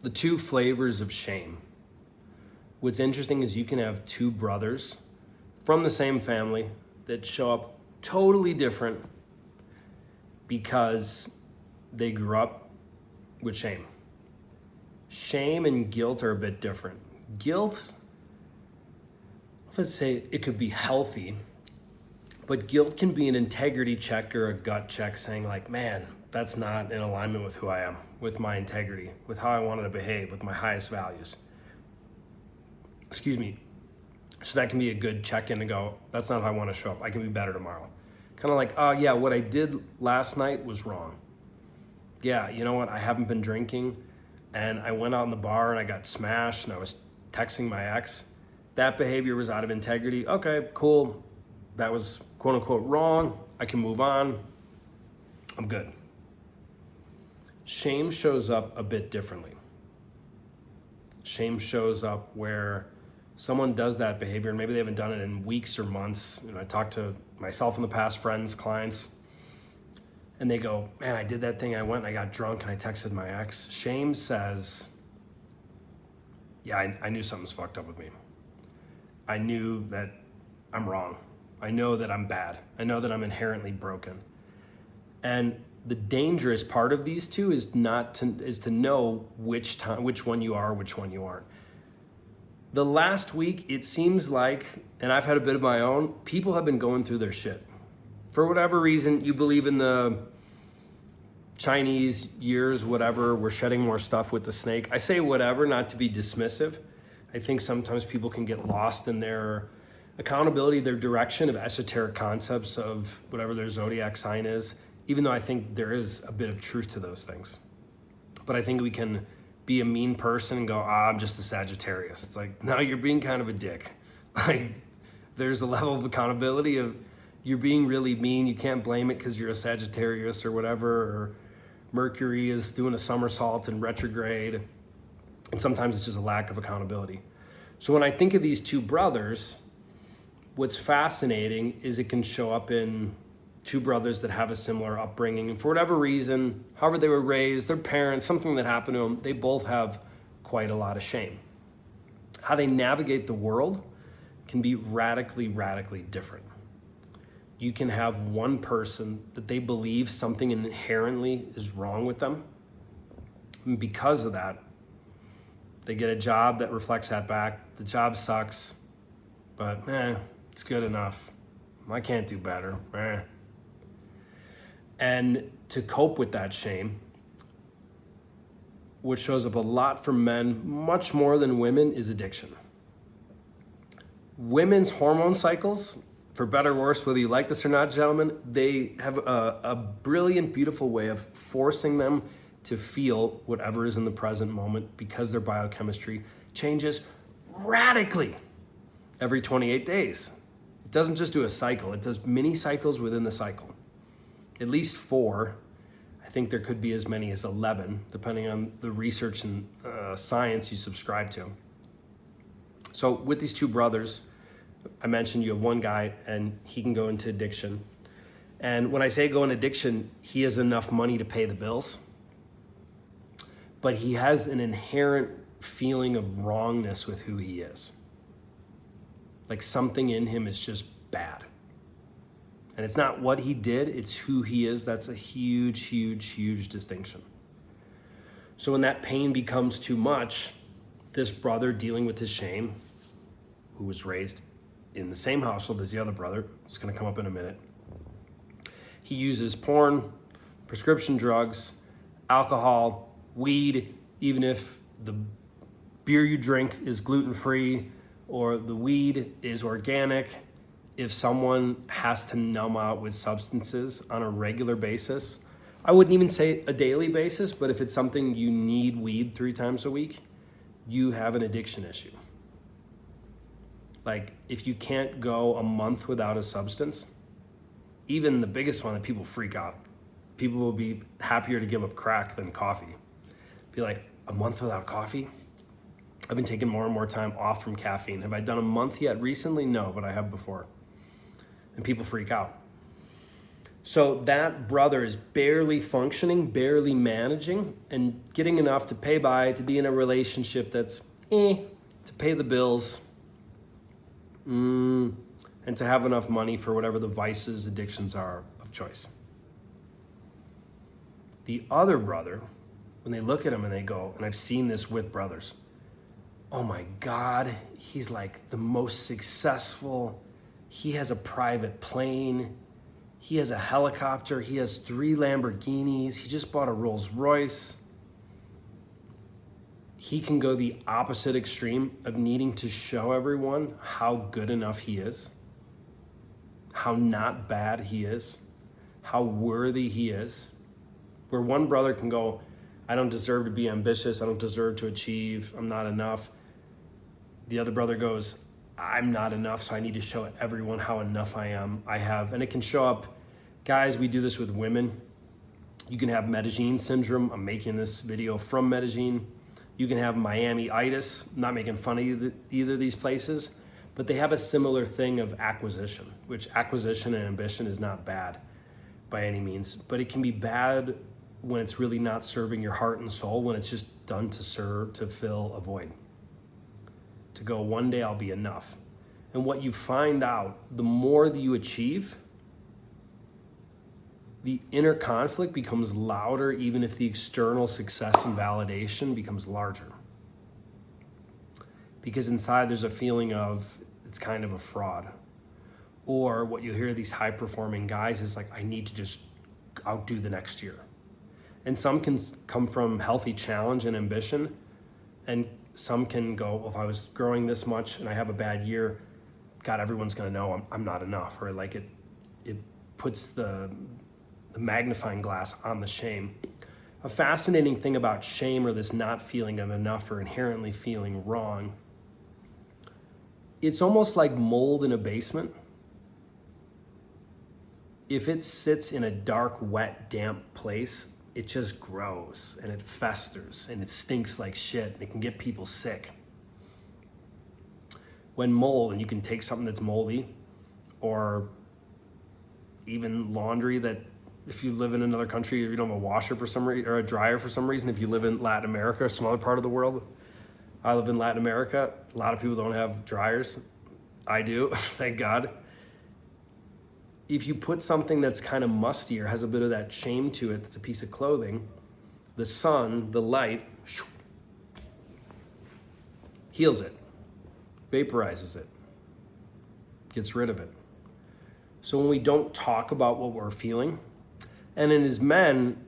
the two flavors of shame. What's interesting is you can have two brothers from the same family that show up totally different because they grew up with shame. Shame and guilt are a bit different. Guilt, let's say it could be healthy, but guilt can be an integrity check or a gut check saying like, man, that's not in alignment with who I am, with my integrity, with how I wanted to behave, with my highest values. Excuse me. So that can be a good check-in to go, that's not how I want to show up. I can be better tomorrow. Kind of like, oh yeah, what I did last night was wrong. Yeah, you know what? I haven't been drinking and I went out in the bar and I got smashed and I was texting my ex. That behavior was out of integrity. Okay, cool. That was quote unquote wrong. I can move on. I'm good. Shame shows up a bit differently. Shame shows up where someone does that behavior and maybe they haven't done it in weeks or months. I talked to myself in the past, friends, clients, and they go, man, I did that thing. I went and I got drunk and I texted my ex. Shame says, yeah, I knew something's fucked up with me. I knew that I'm wrong. I know that I'm bad. I know that I'm inherently broken. And the dangerous part of these two is to know which one you are, which one you aren't. The last week, it seems like, and I've had a bit of my own, people have been going through their shit. For whatever reason, you believe in the Chinese years, whatever, we're shedding more stuff with the snake. I say whatever, not to be dismissive. I think sometimes people can get lost in their accountability, their direction of esoteric concepts of whatever their zodiac sign is, even though I think there is a bit of truth to those things. But I think we can be a mean person and go, I'm just a Sagittarius. It's like, no, you're being kind of a dick. Like, there's a level of accountability of you're being really mean. You can't blame it because you're a Sagittarius or whatever, or Mercury is doing a somersault in retrograde. And sometimes it's just a lack of accountability. So when I think of these two brothers, what's fascinating is it can show up in two brothers that have a similar upbringing. And for whatever reason, however they were raised, their parents, something that happened to them, they both have quite a lot of shame. How they navigate the world can be radically, radically different. You can have one person that they believe something inherently is wrong with them. And because of that, they get a job that reflects that back. The job sucks, but it's good enough. I can't do better. And to cope with that shame, what shows up a lot for men, much more than women, is addiction. Women's hormone cycles, for better or worse, whether you like this or not, gentlemen, they have a brilliant, beautiful way of forcing them to feel whatever is in the present moment because their biochemistry changes radically every 28 days. It doesn't just do a cycle, it does mini cycles within the cycle. At least 4. I think there could be as many as 11, depending on the research and science you subscribe to. So with these two brothers, I mentioned you have one guy and he can go into addiction. And when I say go in addiction, he has enough money to pay the bills, but he has an inherent feeling of wrongness with who he is. Like something in him is just bad. And it's not what he did, it's who he is. That's a huge, huge, huge distinction. So when that pain becomes too much, this brother dealing with his shame, who was raised in the same household as the other brother, it's gonna come up in a minute, he uses porn, prescription drugs, alcohol, weed, even if the beer you drink is gluten-free or the weed is organic. If someone has to numb out with substances on a regular basis, I wouldn't even say a daily basis, but if it's something you need weed 3 times a week, you have an addiction issue. Like if you can't go a month without a substance, even the biggest one that people freak out, people will be happier to give up crack than coffee. Be like, a month without coffee? I've been taking more and more time off from caffeine. Have I done a month yet recently? No, but I have before. And people freak out. So that brother is barely functioning, barely managing, and getting enough to pay by, to be in a relationship that's to pay the bills, and to have enough money for whatever the vices, addictions are of choice. The other brother, when they look at him and they go, and I've seen this with brothers, oh my God, he's like the most successful. He has a private plane. He has a helicopter. He has 3 Lamborghinis. He just bought a Rolls Royce. He can go the opposite extreme of needing to show everyone how good enough he is, how not bad he is, how worthy he is. Where one brother can go, I don't deserve to be ambitious. I don't deserve to achieve. I'm not enough. The other brother goes, I'm not enough, so I need to show everyone how enough I am. And it can show up. Guys, we do this with women. You can have Medellin syndrome. I'm making this video from Medellin. You can have Miami-itis. I'm not making fun of either of these places, but they have a similar thing of acquisition, which acquisition and ambition is not bad by any means, but it can be bad when it's really not serving your heart and soul, when it's just done to serve, to fill a void. To go, one day I'll be enough. And what you find out, the more that you achieve, the inner conflict becomes louder, even if the external success and validation becomes larger. Because inside there's a feeling of it's kind of a fraud. Or what you hear these high performing guys is like, I need to just outdo the next year. And some can come from healthy challenge and ambition, and some can go, well, if I was growing this much and I have a bad year, God, everyone's gonna know I'm not enough. Or like it puts the magnifying glass on the shame. A fascinating thing about shame, or this not feeling of enough or inherently feeling wrong, it's almost like mold in a basement. If it sits in a dark, wet, damp place, it just grows and it festers and it stinks like shit and it can get people sick. When mold, and you can take something that's moldy, or even laundry that, if you live in another country, if you don't have a washer for some reason, or a dryer for some reason, if you live in Latin America, a smaller part of the world. I live in Latin America. A lot of people don't have dryers. I do, thank God. If you put something that's kind of musty or has a bit of that shame to it, that's a piece of clothing, the sun, the light, heals it, vaporizes it, gets rid of it. So when we don't talk about what we're feeling, and in as men,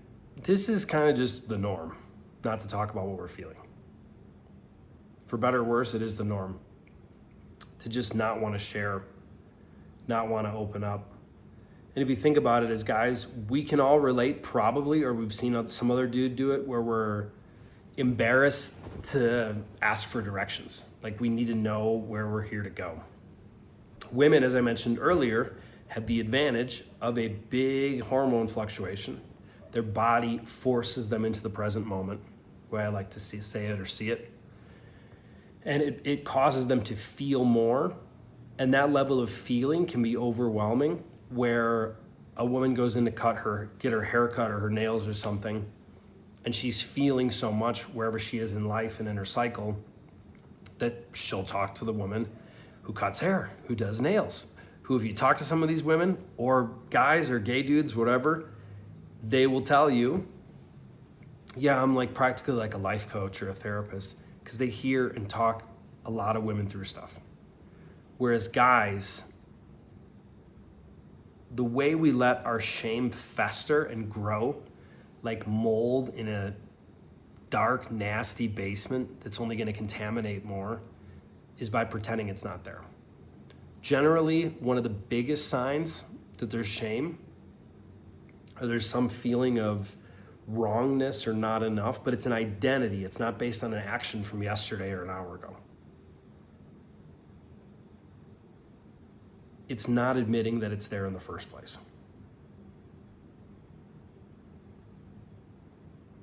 this is kind of just the norm, not to talk about what we're feeling. For better or worse, it is the norm to just not want to share, not want to open up. And if you think about it as guys, we can all relate probably, or we've seen some other dude do it, where we're embarrassed to ask for directions. Like we need to know where we're here to go. Women, as I mentioned earlier, have the advantage of a big hormone fluctuation. Their body forces them into the present moment, the way I like to say it or see it. And it causes them to feel more. And that level of feeling can be overwhelming, where a woman goes in to get her hair cut or her nails or something, and she's feeling so much wherever she is in life and in her cycle that she'll talk to the woman who cuts hair, who does nails, who, if you talk to some of these women or guys or gay dudes, whatever, they will tell you, yeah, I'm like practically like a life coach or a therapist, because they hear and talk a lot of women through stuff. Whereas guys, the way we let our shame fester and grow like mold in a dark, nasty basement that's only going to contaminate more is by pretending it's not there. Generally, one of the biggest signs that there's shame, or there's some feeling of wrongness or not enough, but it's an identity. It's not based on an action from yesterday or an hour ago. It's not admitting that it's there in the first place.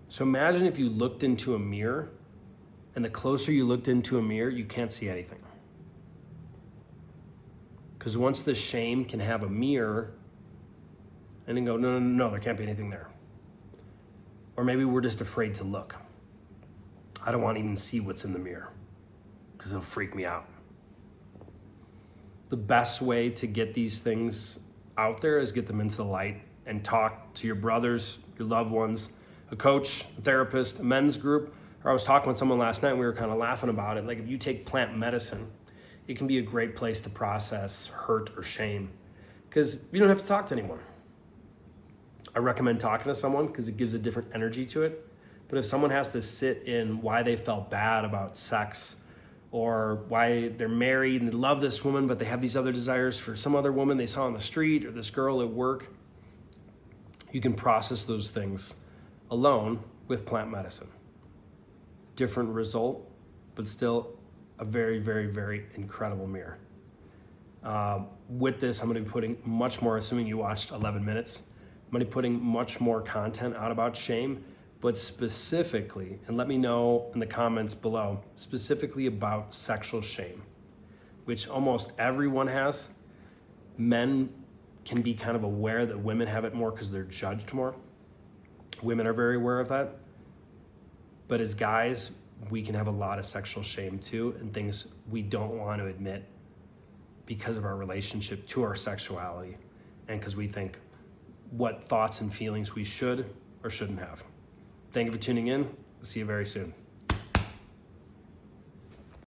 So imagine if you looked into a mirror, and the closer you looked into a mirror, you can't see anything. Because once the shame can have a mirror, and then go, no, no, no, there can't be anything there. Or maybe we're just afraid to look. I don't want to even see what's in the mirror because it'll freak me out. The best way to get these things out there is get them into the light and talk to your brothers, your loved ones, a coach, a therapist, a men's group. Or I was talking with someone last night, and we were kind of laughing about it. Like if you take plant medicine, it can be a great place to process hurt or shame because you don't have to talk to anyone. I recommend talking to someone because it gives a different energy to it. But if someone has to sit in why they felt bad about sex or why they're married and they love this woman, but they have these other desires for some other woman they saw on the street or this girl at work, you can process those things alone with plant medicine. Different result, but still a very, very, very incredible mirror. With this, I'm going to be putting much more, assuming you watched 11 minutes, I'm going to be putting much more content out about shame, but specifically, and let me know in the comments below, specifically about sexual shame, which almost everyone has. Men can be kind of aware that women have it more because they're judged more. Women are very aware of that. But as guys, we can have a lot of sexual shame too, and things we don't want to admit because of our relationship to our sexuality and because we think what thoughts and feelings we should or shouldn't have. Thank you for tuning in. See you very soon.